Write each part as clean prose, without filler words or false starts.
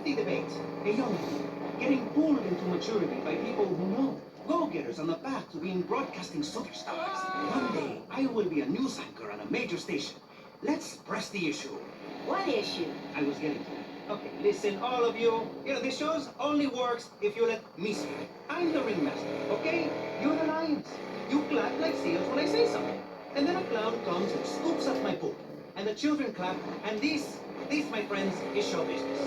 lengthy debate. A young people getting pulled into maturity by people who know. Go-getters on the path to being broadcasting superstars. One day, I will be a news anchor on a major station. Let's press the issue. What issue? I was getting to that. Okay, listen, all of you. You know, this show only works if you let me speak. I'm the ringmaster, okay? You're the lions. You clap like seals when I say something. And then a clown comes and scoops up my poop. And the children clap, and this, my friends, is show business.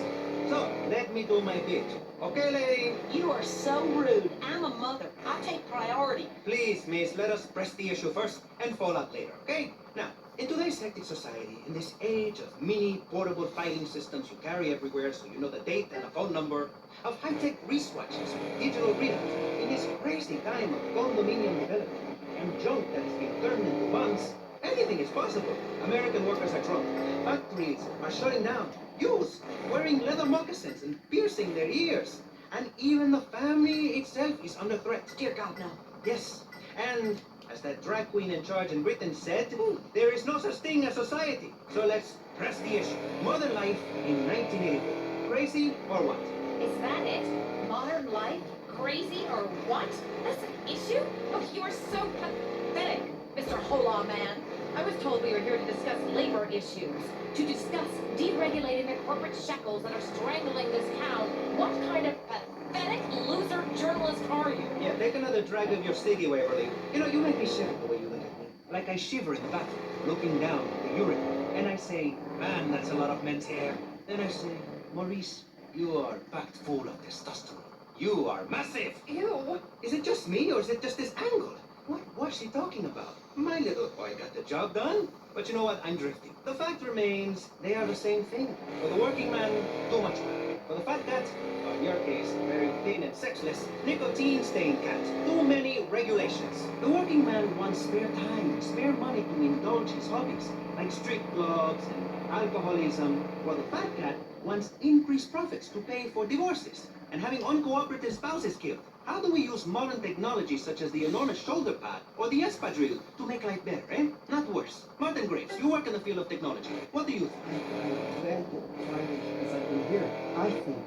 So, let me do my bit. Okay, lady? You are so rude. I'm a mother. I take priority. Please, miss, let us press the issue first and fall out later, okay? Now, in today's hectic society, in this age of mini portable filing systems you carry everywhere so you know the date and the phone number, of high-tech wristwatches, digital readouts, in this crazy time of condominium development and junk that is being turned into bonds, anything is possible. American workers are drunk. Factories are shutting down. Youth wearing leather moccasins and piercing their ears. And even the family itself is under threat. Dear God, no. Yes, and as that drag queen in charge in Britain said, there is no such thing as society. So let's press the issue. Modern life in 1984. Crazy or what? Is that it? Modern life? Crazy or what? That's an issue? Oh, you are so pathetic, Mr. Hola Man. I was told we were here to discuss labor issues, to discuss deregulating the corporate shackles that are strangling this town. What kind of pathetic loser journalist are you? Yeah, take another drag of your ciggy, Waverly. You know, you make me shiver the way you look at me. Like I shiver in the bathroom, looking down at the urinal. And I say, man, that's a lot of men's hair. Then I say, Maurice, you are packed full of testosterone. You are massive. Ew. Is it just me, or is it just this angle? What was she talking about? My little boy got the job done. But you know what? I'm drifting. The fact remains, they are the same thing. For the working man, too much work. For the fat cat, or in your case, very thin and sexless, nicotine-stained cat. Too many regulations. The working man wants spare time, spare money to indulge his hobbies, like strip clubs and alcoholism, while the fat cat wants increased profits to pay for divorces and having uncooperative spouses killed. How do we use modern technology such as the enormous shoulder pad or the espadrille to make life better, eh? Not worse. Martin Graves, you work in the field of technology. What do you think? I'm glad that finally, as I've been here, I think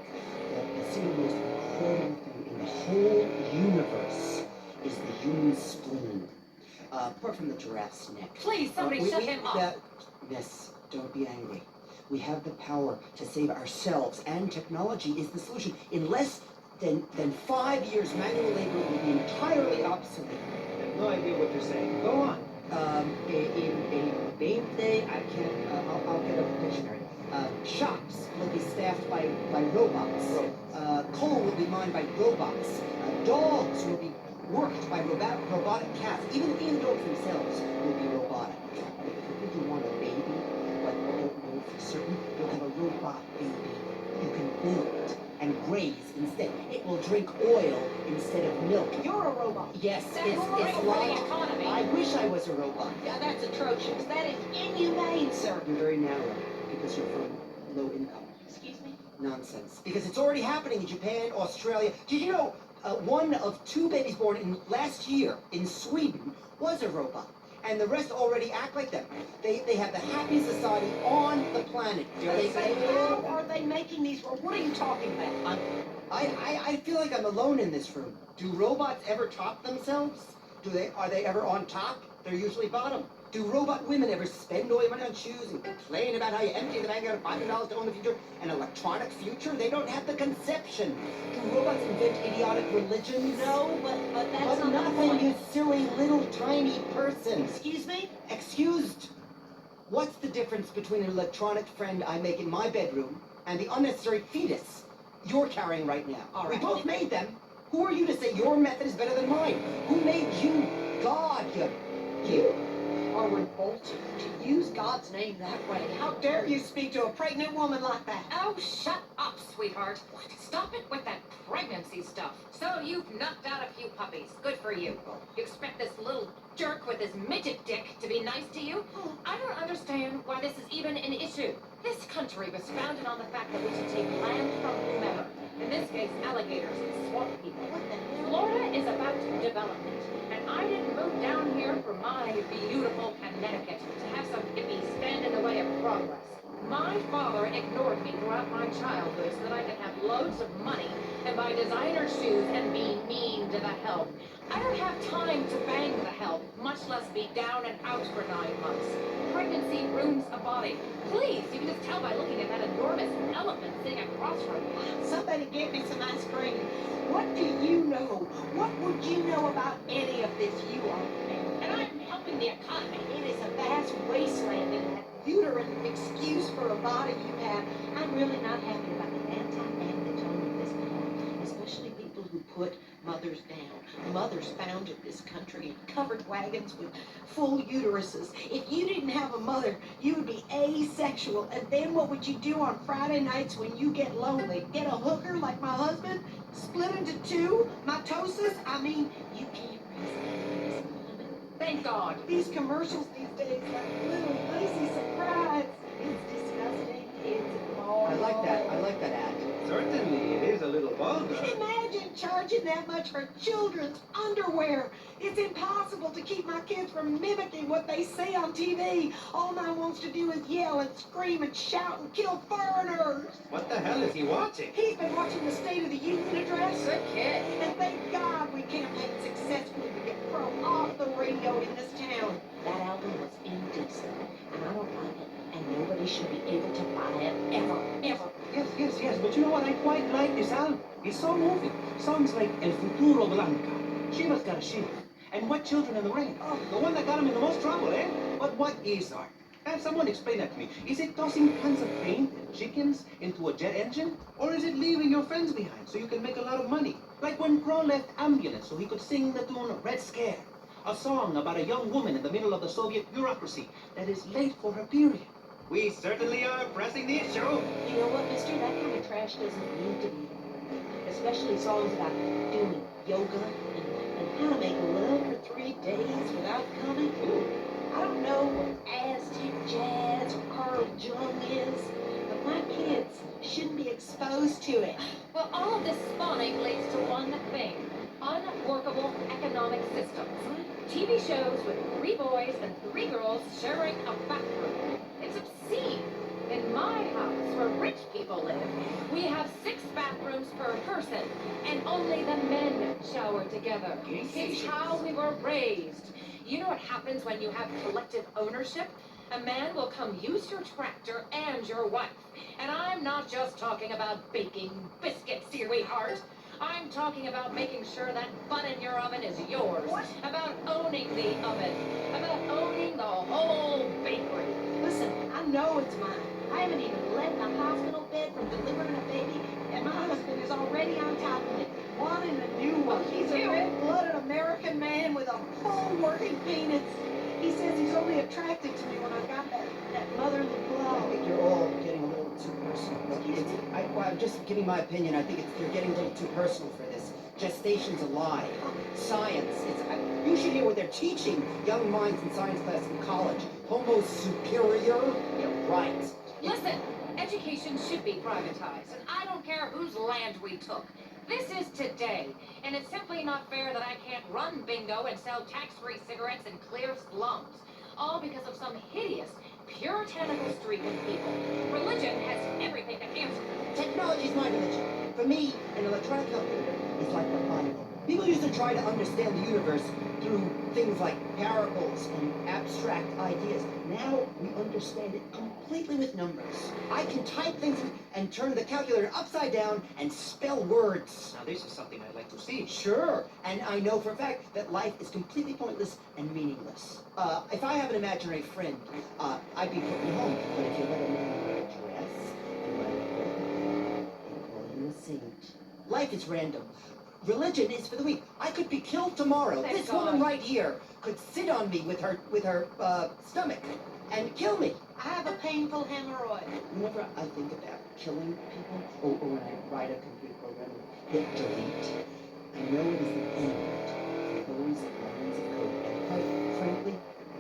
that the single most incredible thing in the whole universe is the human spleen. Apart from the giraffe's neck. Please, somebody shut him up. Miss, don't be angry. We have the power to save ourselves, and technology is the solution. In less than 5 years, manual labor will be entirely obsolete. I have no idea what you're saying. Go on. In 20, I can't, I'll get a dictionary. Shops will be staffed by robots. Coal will be mined by robots. Dogs will be worked by robotic cats. Even dogs themselves will be robotic. If you really want a baby, but don't know for certain, you'll have a robot baby. You can build and graze instead. It will drink oil instead of milk. You're a robot. Yes, That's it's great for the like... economy. I wish I was a robot. Yeah, that's atrocious. That is inhumane, sir. You're very narrow because you're from low income. Excuse me? Nonsense. Because it's already happening in Japan, Australia. Did you know one of 2 babies born in last year in Sweden was a robot? And the rest already act like them. They have the happiest society on the planet. How are they making these? What are you talking about? I feel like I'm alone in this room. Do robots ever top themselves? Are they ever on top? They're usually bottom. Do robot women ever spend all your money on shoes and complain about how you empty the bank out of $500 to own the future? An electronic future? They don't have the conception. Do robots invent idiotic religions? No, but that's But not the nothing, point. you silly little tiny person. Excuse me? Excused. What's the difference between an electronic friend I make in my bedroom and the unnecessary fetus you're carrying right now? All We right. both made them. Who are you to say your method is better than mine? Who made you? God, you. Are revolted to use God's name that way. How dare you speak to a pregnant woman like that? Oh, shut up, sweetheart. Stop it with that pregnancy stuff. So you've knocked out a few puppies. Good for you. You expect this little jerk with his midget dick to be nice to you? I don't understand why this is even an issue. This country was founded on the fact that we should take land from whomever. In this case, alligators and swamp people. Florida is about development. And I didn't move down here from my beautiful Connecticut to have some hippies stand in the way of progress. My father ignored me throughout my childhood so that I could have loads of money and buy designer shoes and be mean to the help. I don't have time to bang the help, much less be down and out for 9 months. Pregnancy ruins a body. Please, you can just tell by looking at that enormous elephant sitting across from me. Somebody get me some ice cream. What do you know? What would you know about any of this, you old man? And I'm helping the economy. It is a vast wasteland, and that uterine excuse for a body you have. I'm really not happy about the anti-family tone of this poem, especially people who put mothers down. Mothers founded this country in covered wagons with full uteruses. If you didn't have a mother, you would be asexual. And then what would you do on Friday nights when you get lonely? Get a hooker like my husband? Split into two? Mitosis? I mean, you can't raise this woman. Thank God. These commercials these days, like little lazy surprise. It's disgusting. It's immoral. I like that ad. Certainly, it is a little vulgar. Imagine charging that much for children's underwear. It's impossible to keep my kids from mimicking what they see on TV. All man wants to do is yell and scream and shout and kill foreigners. What the hell is he watching? He's been watching the State of the Union address. Good kid. And thank God we campaigned successfully to get Pro off the radio in this town. That album was indecent, and I don't like it. And nobody should be able to buy it ever, ever. Yes, but you know what? I quite like this album. It's so moving. Songs like El Futuro Blanca, Shiva's Got a Shiva, and Wet Children in the Rain. Oh, the one that got him in the most trouble, eh? But what is art? Have someone explain that to me. Is it tossing tons of paint and chickens into a jet engine? Or is it leaving your friends behind so you can make a lot of money? Like when Pro left Ambulance so he could sing the tune Red Scare, a song about a young woman in the middle of the Soviet bureaucracy that is late for her period. We certainly are pressing the issue. You know what, mister? That kind of trash doesn't need to be there. Especially songs about doing yoga and how to make love for 3 days without coming. I don't know what Aztec jazz or Carl Jung is, but my kids shouldn't be exposed to it. Well, all of this spawning leads to one thing. Unworkable economic systems. TV shows with 3 boys and 3 girls sharing a bathroom. It's obscene. In my house, where rich people live, we have 6 bathrooms per person, and only the men shower together. It's how we were raised. You know what happens when you have collective ownership? A man will come use your tractor and your wife. And I'm not just talking about baking biscuits, sweetheart. I'm talking about making sure that bun in your oven is yours. What? About owning the oven. About owning the whole bakery. Listen, I know it's mine. I haven't even left the hospital bed from delivering a baby, and my husband is already on top of it, wanting a new one. He's a red-blooded American man with a full working penis. He says he's only attracted to me when I got that motherly I blow. think you're all getting a little too personal. Excuse me? I'm just giving my opinion. I think you're getting a little too personal for this. Gestation's a lie. Science. You should hear what they're teaching young minds in science class in college. Homo superior? You're right. Listen, education should be privatized, and I don't care whose land we took. This is today, and it's simply not fair that I can't run bingo and sell tax-free cigarettes in clear slums, all because of some hideous, puritanical streak of people. Religion has everything to answer for. Technology's my religion. For me, an electronic calculator is like the Bible. People used to try to understand the universe through things like parables and abstract ideas. Now we understand it completely with numbers. I can type things and turn the calculator upside down and spell words. Now, this is something I'd like to see. Sure, and I know for a fact that life is completely pointless and meaningless. If I have an imaginary friend, I'd be putting home. But if you let him know your address and where you live, they call him a saint. Life is random. Religion is for the weak. I could be killed tomorrow. Thank This woman God. right here could sit on me with her stomach and kill me. I have a painful hemorrhoid. Whenever I think about killing people, or when I write a computer program and hit delete, I know it is the end of those lines of code. And quite frankly,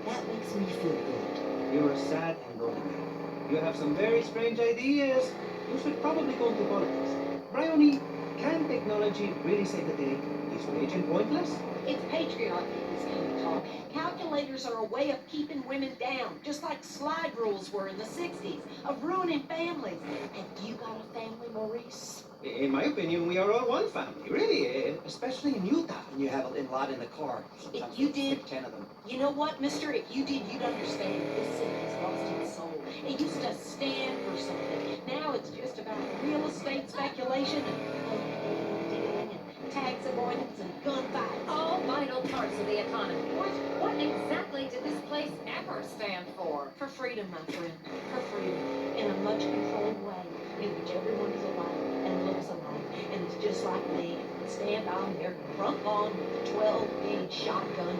that makes me feel good. You're a sad and lonely man. You have some very strange ideas. You should probably go into politics. Bryony, can technology really save the day? is wage and pointless? It's patriarchy, this kind of talk. Calculators are a way of keeping women down, just like slide rules were in the 60s, of ruining families. Have you got a family, Maurice? In my opinion, we are all one family, really, especially in Utah. And you have a lot in the car. Sometimes you we did- stick 10 of them. You know what, mister? If you did, you'd understand. This city has lost its soul. It used to stand for something. Now it's just about real estate speculation and dealing and tax avoidance and gunfights. All vital parts of the economy. What exactly did this place ever stand for? For freedom, my friend. For freedom. In a much controlled way, in which everyone is alive and looks alike. And it's just like me. Stand on there, crump on with a 12-gauge shotgun.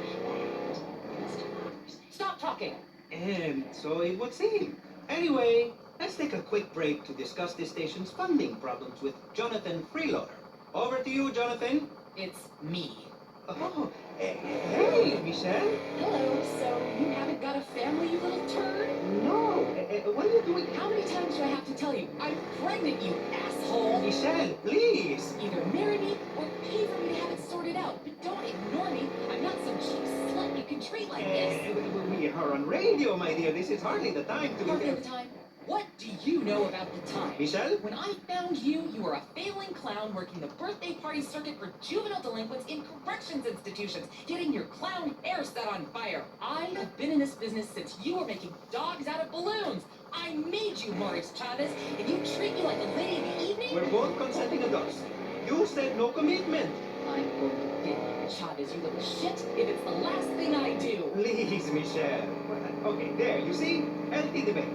That's democracy. Stop talking. And so it would seem. Anyway, let's take a quick break to discuss this station's funding problems with Jonathan Freeloader. Over to you, Jonathan. It's me. Oh, hey, Michelle. Hello, so you haven't got a family, you little turd? No, what are you doing? How many times do I have to tell you? I'm pregnant, you asshole! Michelle, please. Either marry me or pay for me to have it sorted out. But don't ignore me. I'm not some cheap slut you can treat like this. We are on radio, my dear. This is hardly the time to... Hardly the time. What do you know about the time? Michelle? When I found you, you were a failing clown working the birthday party circuit for juvenile delinquents in corrections institutions, getting your clown hair set on fire. I have been in this business since you were making dogs out of balloons. I made you, Maurice Chavez, and you treat me like a lady of the evening? We're both consenting adults. You said no commitment. I'm going to get you, Chavez, you little shit, if it's the last thing I do. Please, Michelle. Okay, there, you see? Healthy debate.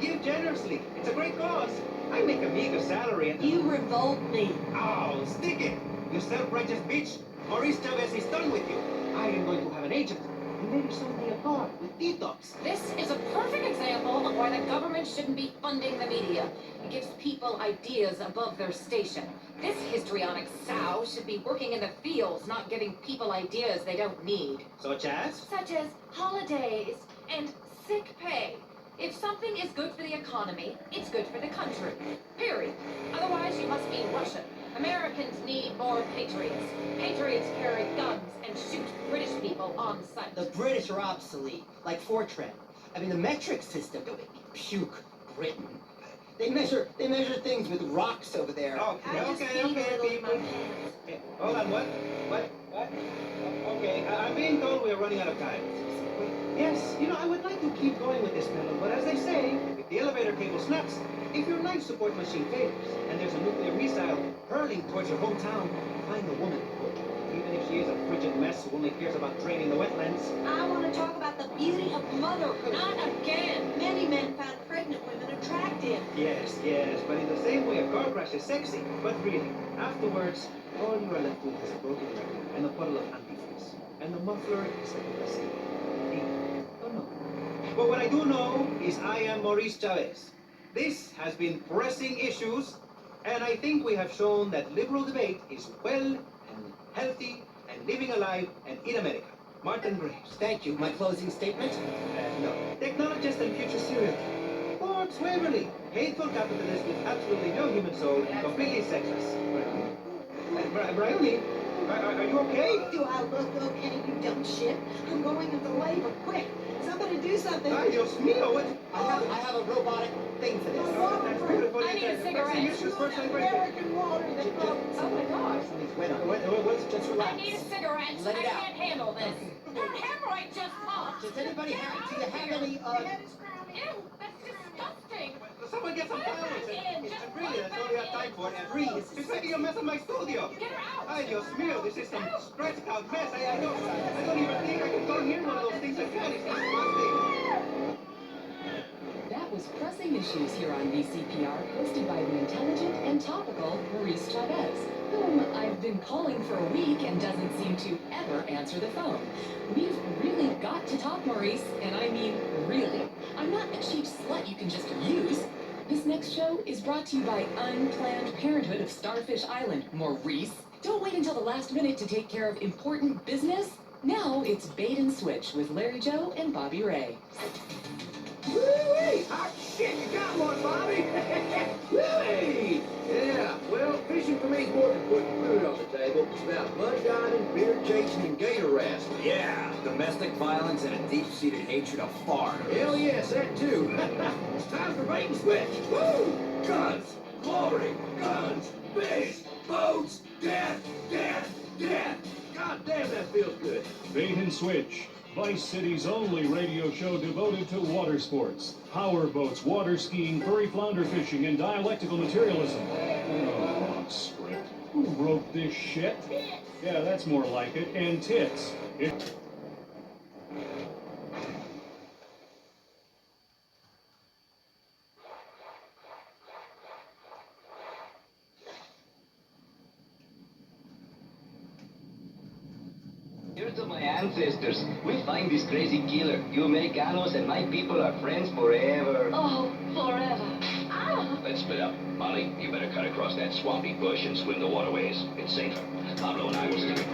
Give generously. It's a great cause. I make a meager salary and... You revolt me. Oh, stick it! You self-righteous bitch! Maurice Chavez is done with you. I am going to have an agent. And maybe someday a car with detox. This is a perfect example of why the government shouldn't be funding the media. It gives people ideas above their station. This histrionic sow should be working in the fields, not giving people ideas they don't need. Such as? Such as holidays and sick pay. If something is good for the economy, it's good for the country. Period. Otherwise, you must be Russian. Americans need more patriots. Patriots carry guns and shoot British people on sight. The British are obsolete, like Fortran. I mean, the metric system. Puke, Britain. They measure things with rocks over there. Okay, I just okay, peed a little in my people. pants. Okay, hold on, what? Okay, I'm being told we're running out of time. Yes, I would like to keep going with this fellow, but as they say, if the elevator cable snaps, if your life support machine fails, and there's a nuclear missile hurling towards your hometown, find a woman. Even if she is a frigid mess who only cares about draining the wetlands. I want to talk about the beauty of motherhood. Not again! Many men found pregnant women attractive. Yes, but in the same way a car crash is sexy. But really, afterwards, all you are left with is a broken record and a puddle of antifreeze. And the muffler is like a placebo. Don't know. But what I do know is I am Maurice Chavez. This has been Pressing Issues, and I think we have shown that liberal debate is well and healthy and living alive and in America. Martin Graves. Thank you. My closing statement? No. Technologist and future serial killer. Forbes Waverly. Hateful capitalist with absolutely no human soul and completely sexless. Bryony, are you okay? Do I look okay, you dumb shit? I'm going into labor. Quick, somebody do something. Ay, Dios mío, what? I have a robotic thing for this. Oh, that's beautiful. I need a cigarette. Pressing Issues, first thing, first thing. American water that floats. Oh my gosh. Something's wet on it. What's Just I relax. need a cigarette. Let I it out. can't handle this. Her hemorrhoid just popped. Does anybody have, do you have any, Ew, that's disgusting. Someone get some towels. Really, that's all we have time for. And Freeze. she's making a mess of my studio. Get her out. Ay, Dios mío, this is some stretched out mess. I don't even think I can turn in one of those things again. It's disgusting. That was Pressing Issues here on VCPR, hosted by the intelligent and topical Maurice Chavez, whom I've been calling for a week and doesn't seem to ever answer the phone. We've really got to talk, Maurice, and I mean really. I'm not a cheap slut you can just use. This next show is brought to you by Unplanned Parenthood of Starfish Island, Maurice. Don't wait until the last minute to take care of important business. Now it's Bait and Switch with Larry Joe and Bobby Ray. Woo-wee! Hot shit, you got one, Bobby! Woo-wee! Yeah, well, fishing for me is more than putting food on the table. about bloodshot and beer chasing and gator wrestling. Yeah, domestic violence and a deep-seated hatred of foreigners. Hell yes, that too. It's time for bait and switch. Woo! Guns, glory, guns, fish, boats, death, death, death. God damn, that feels good. Bait and Switch, Vice City's only radio show devoted to water sports, power boats, water skiing, furry flounder fishing, and dialectical materialism. Oh, script. Who wrote this shit? Yeah, that's more like it. And tits. Here's to my ancestors. We find this crazy killer. You Americanos and my people are friends forever. Oh, forever. Ah! Let's split up. Molly, you better cut across that swampy bush and swim the waterways. It's safer. Pablo and I will stick.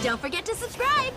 Don't forget to subscribe.